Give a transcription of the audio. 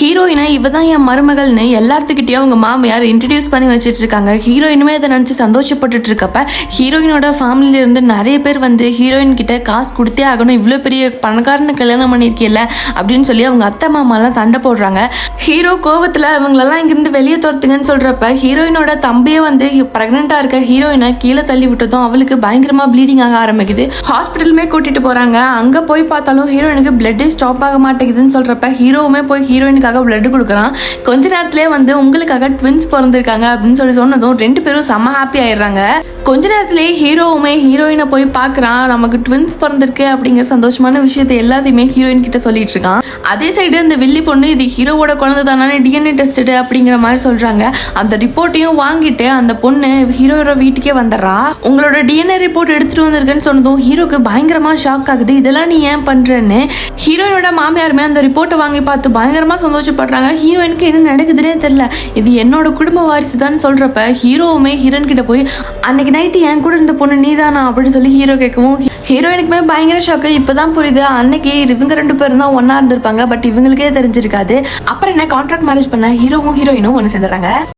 ஹீரோயினை இவ தான் என் மருமகள்னு எல்லாத்துக்கிட்டையும் அவங்க மாமியார் இன்ட்ரடியூஸ் பண்ணி வச்சுட்டு இருக்காங்க. ஹீரோயினுமே அதை நினச்சி சந்தோஷப்பட்டுட்டு இருக்கப்ப ஹீரோயினோட ஃபேமிலியில இருந்து நிறைய பேர் வந்து ஹீரோயின் கிட்ட காசு கொடுத்தே ஆகணும், இவ்வளோ பெரிய பணக்காரனை கல்யாணம் பண்ணியிருக்கல அப்படின்னு சொல்லி அவங்க அத்தை மாமாலாம் சண்டை போடுறாங்க. ஹீரோ கோவத்தில் அவங்களெல்லாம் இங்கிருந்து வெளியே துரத்துங்கன்னு சொல்றப்ப ஹீரோயினோட தம்பியே வந்து பிரெக்னெண்டா இருக்க ஹீரோயினை கீழே தள்ளி விட்டதும் அவளுக்கு பயங்கரமா ப்ளீடிங் ஆக ஆரம்பிக்குது. ஹாஸ்பிட்டலுமே கூட்டிட்டு போறாங்க. அங்க போய் பார்த்தாலும் ஹீரோயினுக்கு பிளட்டே ஸ்டாப் ஆக மாட்டேங்குதுன்னு சொல்றப்ப ஹீரோவுமே போய் ஹீரோயினுக்காக பிளட் கொடுக்குறான். கொஞ்ச நேரத்திலே வந்து உங்களுக்காக ட்வின்ஸ் பிறந்திருக்காங்க அப்படின்னு சொல்லி சொன்னதும் ரெண்டு பேரும் செம்ம ஹாப்பி ஆயிடுறாங்க. கொஞ்ச நேரத்திலேயே ஹீரோவுமே ஹீரோயினை போய் பார்க்குறான். நமக்கு ட்வின்ஸ் பிறந்திருக்கு அப்படிங்கிற சந்தோஷமான விஷயத்தை எல்லாத்தையுமே ஹீரோயின் கிட்ட சொல்லிட்டு இருக்கான். அதே சைடு இந்த வில்லி பொண்ணு இது ஹீரோவோட குழந்தை தானே, டிஎன்ஏ டெஸ்ட் அப்படிங்கிற மாதிரி சொல்றாங்க. அந்த ரிப்போர்ட்டையும் வாங்கிட்டு அந்த பொண்ணு ஹீரோட வீட்டுக்கே வந்துடுறா. உங்களோட டிஎன்ஏ ரிப்போர்ட் எடுத்துட்டு வந்திருக்குன்னு சொன்னதும் ஹீரோக்கு பயங்கரமா ஷாக் ஆகுது. இதெல்லாம் நீ ஏன் பண்றேன்னு ஹீரோயினோட மாமியாருமே அந்த ரிப்போர்ட்டை வாங்கி பார்த்து பயங்கரமா சந்தோஷப்படுறாங்க. ஹீரோயினுக்கு என்ன நடக்குதுன்னே தெரியல, இது என்னோட குடும்ப வாரிசு தான் சொல்றப்ப ஹீரோவுமே ஹீரோயின் கிட்ட போய் அன்னைக்கு நைட்டு என் கூட இருந்த பொண்ணு நீதானா அப்படின்னு சொல்லி ஹீரோ கேட்கவும் ஹீரோயினுக்குமே பயங்கர ஷாக்கு. இப்பதான் புரியுது, அன்னைக்கு இவங்க ரெண்டு பேரும் தான் ஒன்னா இருந்திருப்பாங்க, பட் இவங்களுக்கே தெரிஞ்சிருக்காது. அப்புறம் என்ன கான்ட்ராக்ட் மேரேஜ் பண்ண ஹீரோவும் ஹீரோயினும் ஒன்று சேர்ந்துறாங்க.